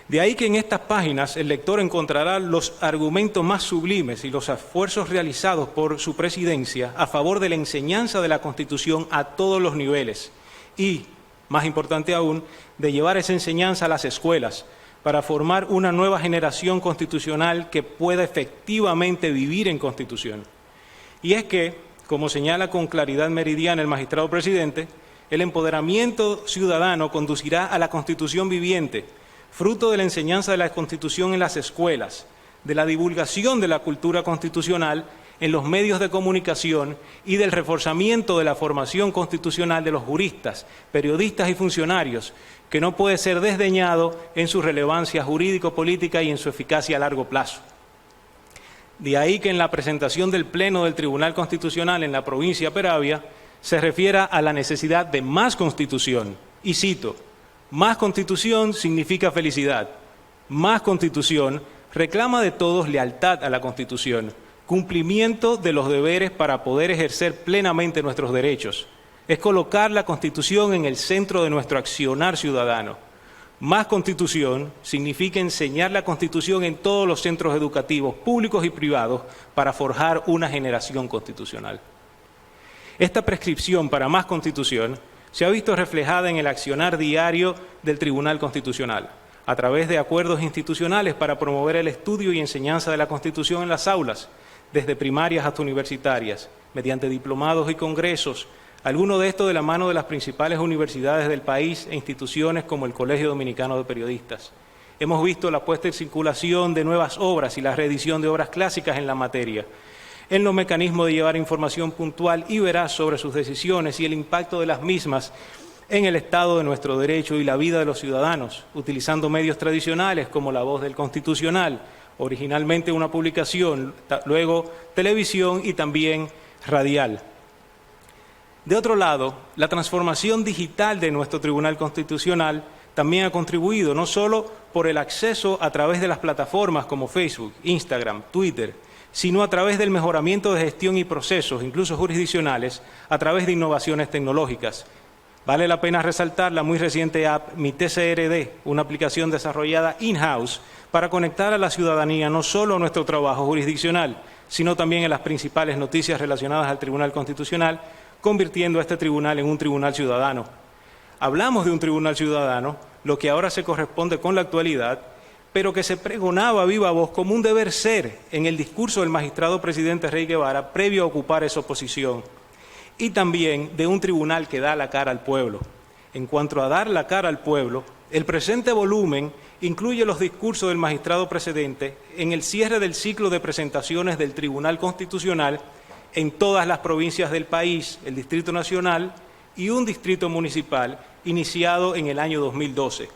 De ahí que en estas páginas el lector encontrará los argumentos más sublimes y los esfuerzos realizados por su presidencia a favor de la enseñanza de la Constitución a todos los niveles y, más importante aún, de llevar esa enseñanza a las escuelas para formar una nueva generación constitucional que pueda efectivamente vivir en Constitución. Y es que, como señala con claridad meridiana el magistrado presidente, el empoderamiento ciudadano conducirá a la Constitución viviente, fruto de la enseñanza de la Constitución en las escuelas, de la divulgación de la cultura constitucional en los medios de comunicación y del reforzamiento de la formación constitucional de los juristas, periodistas y funcionarios, que no puede ser desdeñado en su relevancia jurídico-política y en su eficacia a largo plazo. De ahí que en la presentación del Pleno del Tribunal Constitucional en la provincia de Peravia se refiera a la necesidad de más Constitución, y cito, Más Constitución significa felicidad. Más Constitución reclama de todos lealtad a la Constitución, cumplimiento de los deberes para poder ejercer plenamente nuestros derechos. Es colocar la Constitución en el centro de nuestro accionar ciudadano. Más Constitución significa enseñar la Constitución en todos los centros educativos, públicos y privados, para forjar una generación constitucional. Esta prescripción para más Constitución se ha visto reflejada en el accionar diario del Tribunal Constitucional, a través de acuerdos institucionales para promover el estudio y enseñanza de la Constitución en las aulas, desde primarias hasta universitarias, mediante diplomados y congresos, algunos de estos de la mano de las principales universidades del país e instituciones como el Colegio Dominicano de Periodistas. Hemos visto la puesta en circulación de nuevas obras y la reedición de obras clásicas en la materia, en los mecanismos de llevar información puntual y veraz sobre sus decisiones y el impacto de las mismas en el estado de nuestro derecho y la vida de los ciudadanos, utilizando medios tradicionales como La Voz del Constitucional, originalmente una publicación, luego televisión y también radial. De otro lado, la transformación digital de nuestro Tribunal Constitucional también ha contribuido, no solo por el acceso a través de las plataformas como Facebook, Instagram, Twitter, sino a través del mejoramiento de gestión y procesos, incluso jurisdiccionales, a través de innovaciones tecnológicas. Vale la pena resaltar la muy reciente app Mi TCRD, una aplicación desarrollada in-house para conectar a la ciudadanía no solo a nuestro trabajo jurisdiccional, sino también a las principales noticias relacionadas al Tribunal Constitucional, convirtiendo a este tribunal en un tribunal ciudadano. Hablamos de un tribunal ciudadano, lo que ahora se corresponde con la actualidad, pero que se pregonaba a viva voz como un deber ser en el discurso del magistrado presidente Rey Guevara previo a ocupar esa posición, y también de un tribunal que da la cara al pueblo. En cuanto a dar la cara al pueblo, el presente volumen incluye los discursos del magistrado precedente en el cierre del ciclo de presentaciones del Tribunal Constitucional en todas las provincias del país, el Distrito Nacional y un distrito municipal, iniciado en el año 2012.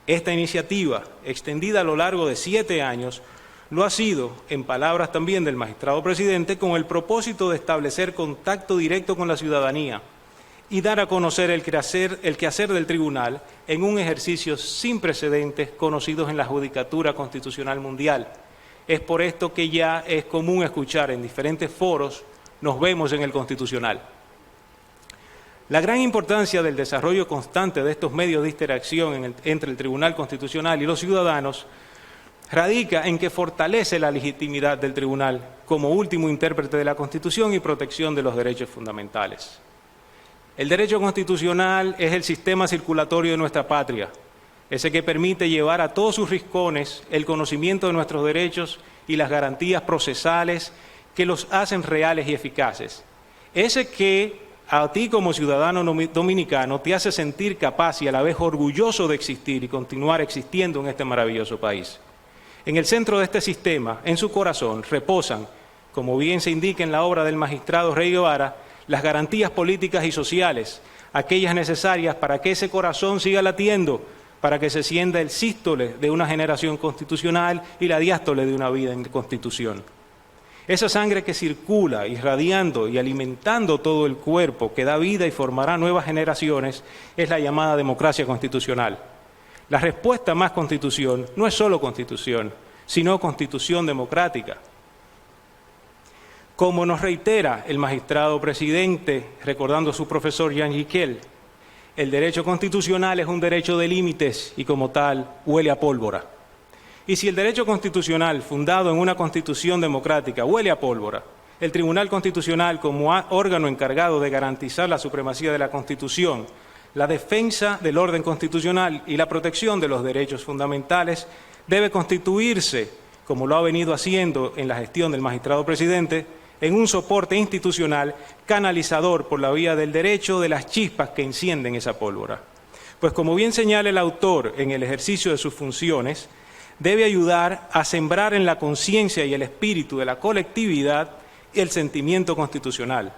Esta iniciativa, extendida a lo largo de 7 años, lo ha sido, en palabras también del magistrado presidente, con el propósito de establecer contacto directo con la ciudadanía y dar a conocer el quehacer del tribunal en un ejercicio sin precedentes conocidos en la Judicatura Constitucional Mundial. Es por esto que ya es común escuchar en diferentes foros, nos vemos en el Constitucional. La gran importancia del desarrollo constante de estos medios de interacción entre el Tribunal Constitucional y los ciudadanos radica en que fortalece la legitimidad del tribunal como último intérprete de la Constitución y protección de los derechos fundamentales. El derecho constitucional es el sistema circulatorio de nuestra patria, ese que permite llevar a todos sus rincones el conocimiento de nuestros derechos y las garantías procesales que los hacen reales y eficaces. Ese que a ti como ciudadano dominicano te hace sentir capaz y a la vez orgulloso de existir y continuar existiendo en este maravilloso país. En el centro de este sistema, en su corazón, reposan, como bien se indica en la obra del magistrado Rey Guevara, las garantías políticas y sociales, aquellas necesarias para que ese corazón siga latiendo, para que se sienta el sístole de una generación constitucional y la diástole de una vida en constitución. Esa sangre que circula, irradiando y alimentando todo el cuerpo, que da vida y formará nuevas generaciones, es la llamada democracia constitucional. La respuesta a más constitución no es solo constitución, sino constitución democrática. Como nos reitera el magistrado presidente, recordando a su profesor Jean Jiquel, el derecho constitucional es un derecho de límites y como tal huele a pólvora. Y si el derecho constitucional fundado en una constitución democrática huele a pólvora, el Tribunal Constitucional como órgano encargado de garantizar la supremacía de la Constitución, la defensa del orden constitucional y la protección de los derechos fundamentales debe constituirse, como lo ha venido haciendo en la gestión del magistrado presidente, en un soporte institucional canalizador por la vía del derecho de las chispas que encienden esa pólvora. Pues como bien señala el autor en el ejercicio de sus funciones, debe ayudar a sembrar en la conciencia y el espíritu de la colectividad el sentimiento constitucional,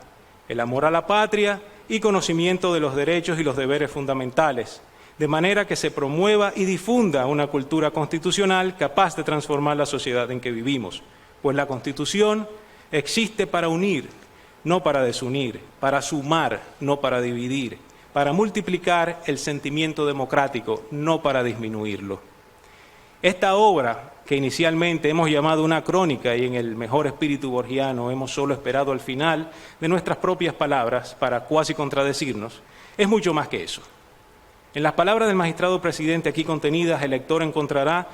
el amor a la patria y conocimiento de los derechos y los deberes fundamentales, de manera que se promueva y difunda una cultura constitucional capaz de transformar la sociedad en que vivimos, pues la Constitución existe para unir, no para desunir, para sumar, no para dividir, para multiplicar el sentimiento democrático, no para disminuirlo. Esta obra, que inicialmente hemos llamado una crónica y en el mejor espíritu borgiano hemos solo esperado al final de nuestras propias palabras para cuasi contradecirnos, es mucho más que eso. En las palabras del magistrado presidente aquí contenidas, el lector encontrará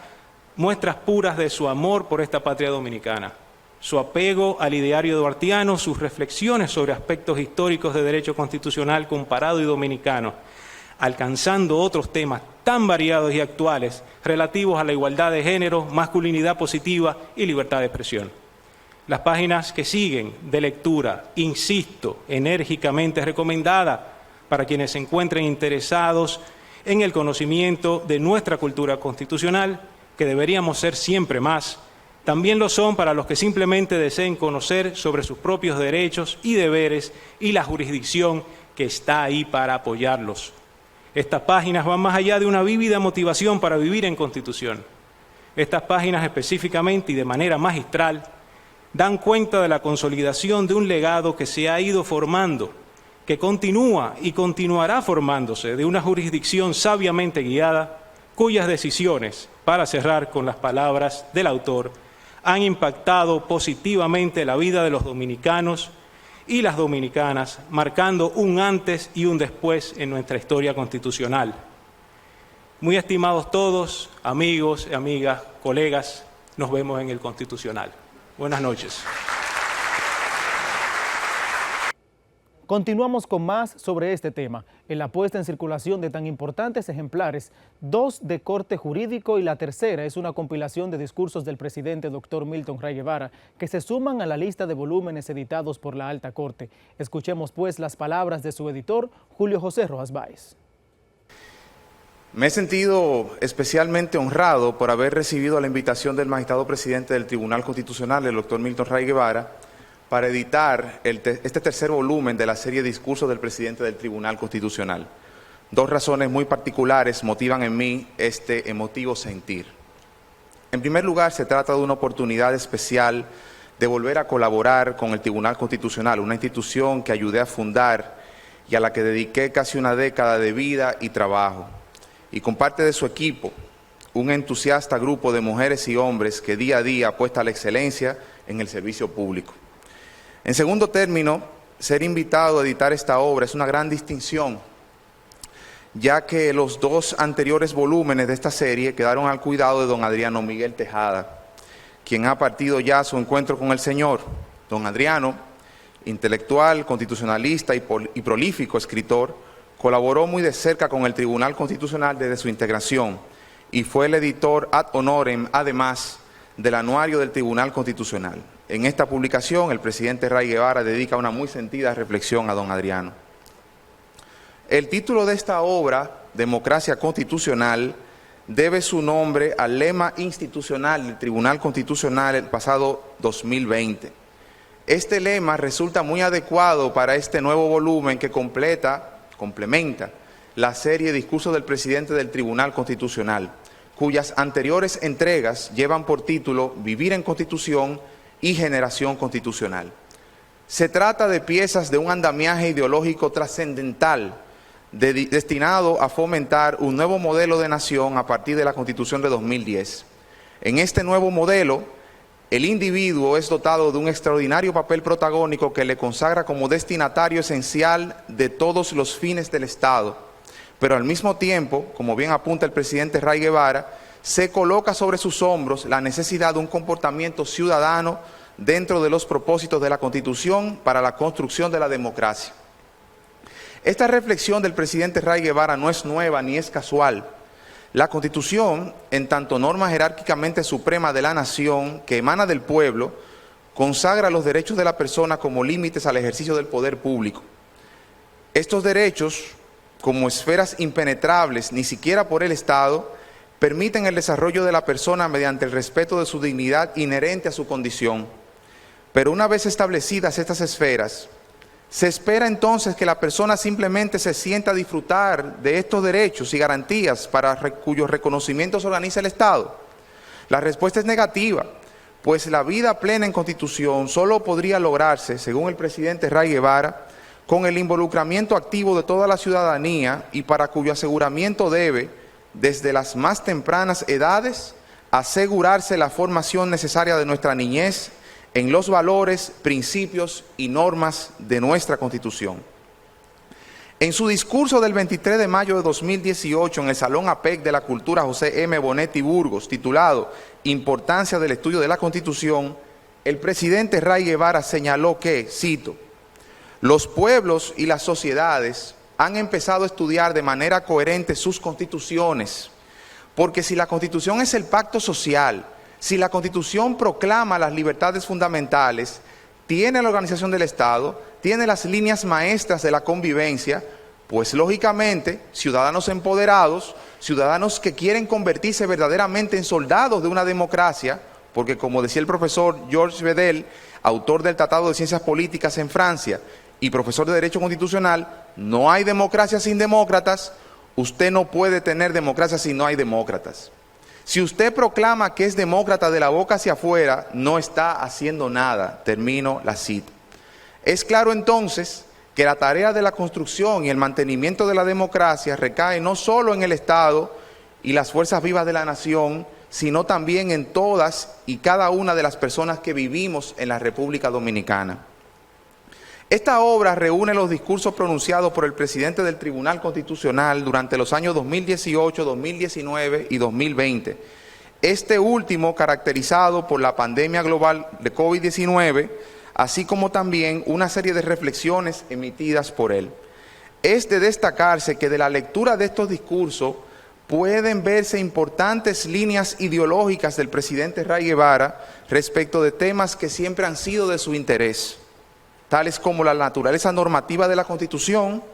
muestras puras de su amor por esta patria dominicana, su apego al ideario duartiano, sus reflexiones sobre aspectos históricos de derecho constitucional comparado y dominicano, alcanzando otros temas tan variados y actuales relativos a la igualdad de género, masculinidad positiva y libertad de expresión. Las páginas que siguen de lectura, insisto, enérgicamente recomendada para quienes se encuentren interesados en el conocimiento de nuestra cultura constitucional, que deberíamos ser siempre más. También lo son para los que simplemente deseen conocer sobre sus propios derechos y deberes y la jurisdicción que está ahí para apoyarlos. Estas páginas van más allá de una vívida motivación para vivir en Constitución. Estas páginas específicamente y de manera magistral dan cuenta de la consolidación de un legado que se ha ido formando, que continúa y continuará formándose, de una jurisdicción sabiamente guiada, cuyas decisiones, para cerrar con las palabras del autor, han impactado positivamente la vida de los dominicanos y las dominicanas, marcando un antes y un después en nuestra historia constitucional. Muy estimados todos, amigos, amigas, colegas, nos vemos en el Constitucional. Buenas noches. Continuamos con más sobre este tema. En la puesta en circulación de tan importantes ejemplares, 2 de corte jurídico y la tercera es una compilación de discursos del presidente Dr. Milton Ray Guevara, que se suman a la lista de volúmenes editados por la Alta Corte. Escuchemos pues las palabras de su editor, Julio José Rojas Báez. Me he sentido especialmente honrado por haber recibido la invitación del magistrado presidente del Tribunal Constitucional, el Dr. Milton Ray Guevara, para editar este tercer volumen de la serie de discursos del presidente del Tribunal Constitucional. 2 razones muy particulares motivan en mí este emotivo sentir. En primer lugar, se trata de una oportunidad especial de volver a colaborar con el Tribunal Constitucional, una institución que ayudé a fundar y a la que dediqué casi una década de vida y trabajo, y con parte de su equipo, un entusiasta grupo de mujeres y hombres que día a día apuesta a la excelencia en el servicio público. En segundo término, ser invitado a editar esta obra es una gran distinción, ya que los 2 anteriores volúmenes de esta serie quedaron al cuidado de don Adriano Miguel Tejada, quien ha partido ya a su encuentro con el Señor. Don Adriano, intelectual, constitucionalista y prolífico escritor, colaboró muy de cerca con el Tribunal Constitucional desde su integración y fue el editor ad honorem, además, del anuario del Tribunal Constitucional. En esta publicación, el presidente Ray Guevara dedica una muy sentida reflexión a don Adriano. El título de esta obra, Democracia Constitucional, debe su nombre al lema institucional del Tribunal Constitucional el pasado 2020. Este lema resulta muy adecuado para este nuevo volumen que complementa la serie de discursos del presidente del Tribunal Constitucional, cuyas anteriores entregas llevan por título Vivir en Constitución y Generación Constitucional. Se trata de piezas de un andamiaje ideológico trascendental destinado a fomentar un nuevo modelo de nación a partir de la Constitución de 2010. En este nuevo modelo, el individuo es dotado de un extraordinario papel protagónico que le consagra como destinatario esencial de todos los fines del Estado, pero al mismo tiempo, como bien apunta el presidente Ray Guevara, se coloca sobre sus hombros la necesidad de un comportamiento ciudadano dentro de los propósitos de la Constitución para la construcción de la democracia. Esta reflexión del presidente Ray Guevara no es nueva ni es casual. La Constitución, en tanto norma jerárquicamente suprema de la nación que emana del pueblo, consagra los derechos de la persona como límites al ejercicio del poder público. Estos derechos, como esferas impenetrables ni siquiera por el Estado, permiten el desarrollo de la persona mediante el respeto de su dignidad inherente a su condición. Pero una vez establecidas estas esferas, se espera entonces que la persona simplemente se sienta a disfrutar de estos derechos y garantías para cuyos reconocimientos organiza el Estado. La respuesta es negativa, pues la vida plena en Constitución solo podría lograrse, según el presidente Ray Guevara, con el involucramiento activo de toda la ciudadanía y para cuyo aseguramiento debe, desde las más tempranas edades, asegurarse la formación necesaria de nuestra niñez en los valores, principios y normas de nuestra Constitución. En su discurso del 23 de mayo de 2018 en el Salón APEC de la Cultura José M. Bonetti Burgos, titulado Importancia del estudio de la Constitución, el presidente Ray Guevara señaló que, cito, los pueblos y las sociedades han empezado a estudiar de manera coherente sus constituciones, porque si la Constitución es el pacto social, si la Constitución proclama las libertades fundamentales, tiene la organización del Estado, tiene las líneas maestras de la convivencia, pues lógicamente ciudadanos empoderados, ciudadanos que quieren convertirse verdaderamente en soldados de una democracia, porque como decía el profesor Georges Bedel, autor del Tratado de Ciencias Políticas en Francia y profesor de Derecho Constitucional, no hay democracia sin demócratas, usted no puede tener democracia si no hay demócratas. Si usted proclama que es demócrata de la boca hacia afuera, no está haciendo nada. Termino la cita. Es claro entonces que la tarea de la construcción y el mantenimiento de la democracia recae no solo en el Estado y las fuerzas vivas de la nación, sino también en todas y cada una de las personas que vivimos en la República Dominicana. Esta obra reúne los discursos pronunciados por el presidente del Tribunal Constitucional durante los años 2018, 2019 y 2020. Este último caracterizado por la pandemia global de COVID-19, así como también una serie de reflexiones emitidas por él. Es de destacarse que de la lectura de estos discursos pueden verse importantes líneas ideológicas del presidente Ray Guevara respecto de temas que siempre han sido de su interés, tales como la naturaleza normativa de la Constitución,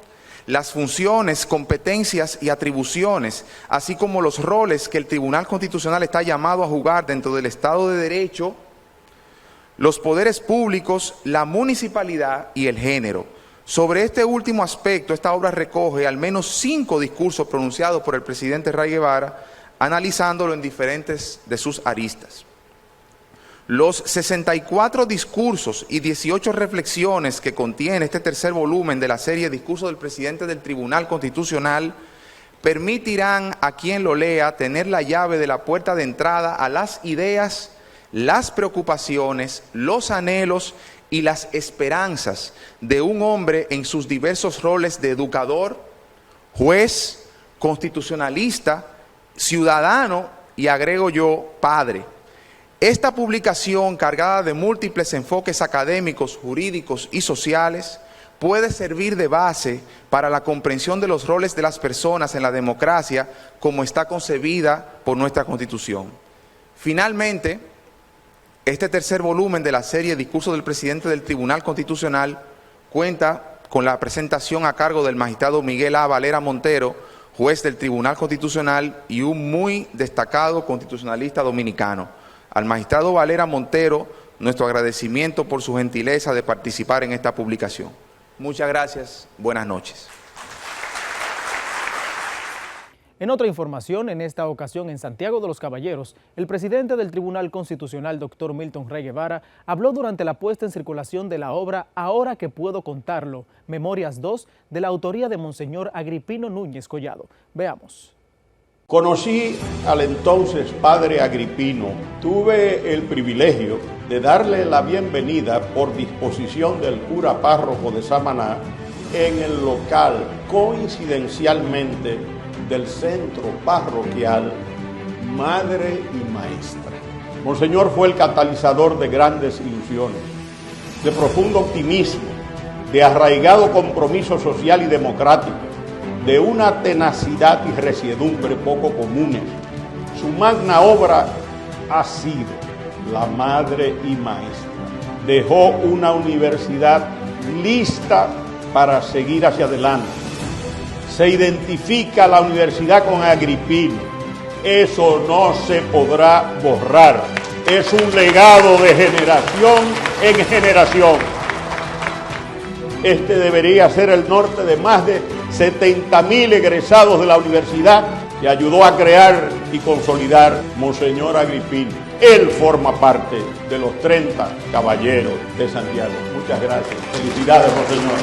las funciones, competencias y atribuciones, así como los roles que el Tribunal Constitucional está llamado a jugar dentro del Estado de Derecho, los poderes públicos, la municipalidad y el género. Sobre este último aspecto, esta obra recoge al menos 5 discursos pronunciados por el presidente Ray Guevara, analizándolo en diferentes de sus aristas. Los 64 discursos y 18 reflexiones que contiene este tercer volumen de la serie Discursos del Presidente del Tribunal Constitucional permitirán a quien lo lea tener la llave de la puerta de entrada a las ideas, las preocupaciones, los anhelos y las esperanzas de un hombre en sus diversos roles de educador, juez, constitucionalista, ciudadano y, agrego yo, padre. Esta publicación, cargada de múltiples enfoques académicos, jurídicos y sociales, puede servir de base para la comprensión de los roles de las personas en la democracia como está concebida por nuestra Constitución. Finalmente, este tercer volumen de la serie Discursos del Presidente del Tribunal Constitucional cuenta con la presentación a cargo del magistrado Miguel A. Valera Montero, juez del Tribunal Constitucional y un muy destacado constitucionalista dominicano. Al magistrado Valera Montero, nuestro agradecimiento por su gentileza de participar en esta publicación. Muchas gracias, buenas noches. En otra información, en esta ocasión en Santiago de los Caballeros, el presidente del Tribunal Constitucional, Dr. Milton Ray Guevara, habló durante la puesta en circulación de la obra Ahora que puedo contarlo, Memorias 2, de la autoría de Monseñor Agripino Núñez Collado. Veamos. Conocí al entonces padre Agripino. Tuve el privilegio de darle la bienvenida por disposición del cura párroco de Samaná en el local, coincidencialmente, del centro parroquial Madre y Maestra. Monseñor fue el catalizador de grandes ilusiones, de profundo optimismo, de arraigado compromiso social y democrático, de una tenacidad y resiedumbre poco comunes. Su magna obra ha sido la Madre y Maestra. Dejó una universidad lista para seguir hacia adelante. Se identifica la universidad con Agripino. Eso no se podrá borrar. Es un legado de generación en generación. Este debería ser el norte de más de 70.000 egresados de la universidad que ayudó a crear y consolidar Monseñor Agripino. Él forma parte de los 30 caballeros de Santiago. Muchas gracias. Felicidades, Monseñor.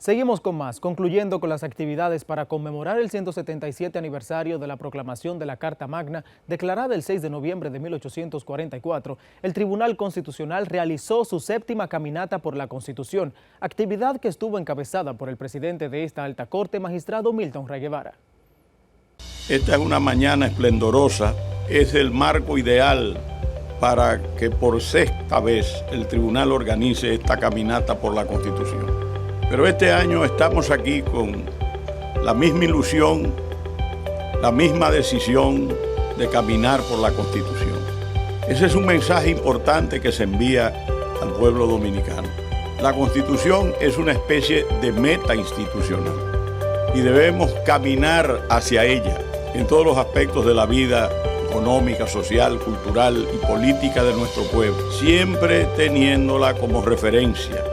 Seguimos con más, concluyendo con las actividades para conmemorar el 177 aniversario de la proclamación de la Carta Magna, declarada el 6 de noviembre de 1844, el Tribunal Constitucional realizó su 7ª caminata por la Constitución, actividad que estuvo encabezada por el presidente de esta alta corte, magistrado Milton Ray Guevara. Esta es una mañana esplendorosa, es el marco ideal para que por 6ª vez el tribunal organice esta caminata por la Constitución. Pero este año estamos aquí con la misma ilusión, la misma decisión de caminar por la Constitución. Ese es un mensaje importante que se envía al pueblo dominicano. La Constitución es una especie de meta institucional y debemos caminar hacia ella en todos los aspectos de la vida económica, social, cultural y política de nuestro pueblo, siempre teniéndola como referencia,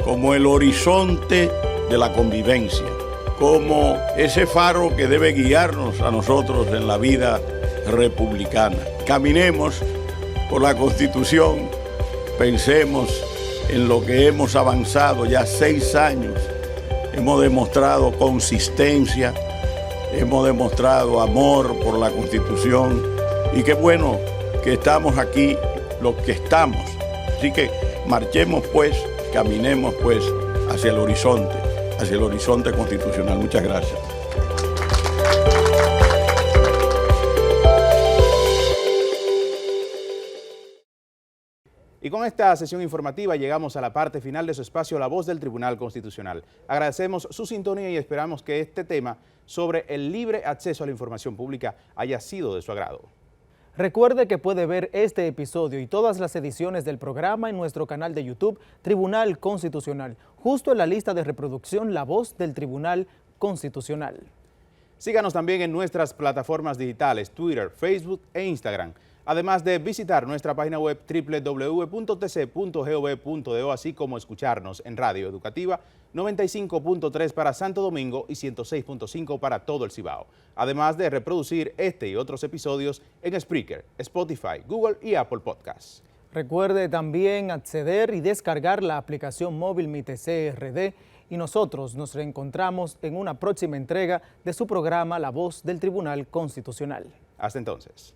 como el horizonte de la convivencia, como ese faro que debe guiarnos a nosotros en la vida republicana. Caminemos por la Constitución, pensemos en lo que hemos avanzado ya 6 años. Hemos demostrado consistencia, hemos demostrado amor por la Constitución y qué bueno que estamos aquí los que estamos. Así que marchemos pues, caminemos pues hacia el horizonte constitucional. Muchas gracias. Y con esta sesión informativa llegamos a la parte final de su espacio La Voz del Tribunal Constitucional. Agradecemos su sintonía y esperamos que este tema sobre el libre acceso a la información pública haya sido de su agrado. Recuerde que puede ver este episodio y todas las ediciones del programa en nuestro canal de YouTube Tribunal Constitucional, justo en la lista de reproducción La Voz del Tribunal Constitucional. Síganos también en nuestras plataformas digitales Twitter, Facebook e Instagram, además de visitar nuestra página web www.tc.gov.do, así como escucharnos en Radio Educativa 95.3 para Santo Domingo y 106.5 para todo el Cibao, además de reproducir este y otros episodios en Spreaker, Spotify, Google y Apple Podcasts. Recuerde también acceder y descargar la aplicación móvil Mi TC y nosotros nos reencontramos en una próxima entrega de su programa La Voz del Tribunal Constitucional. Hasta entonces.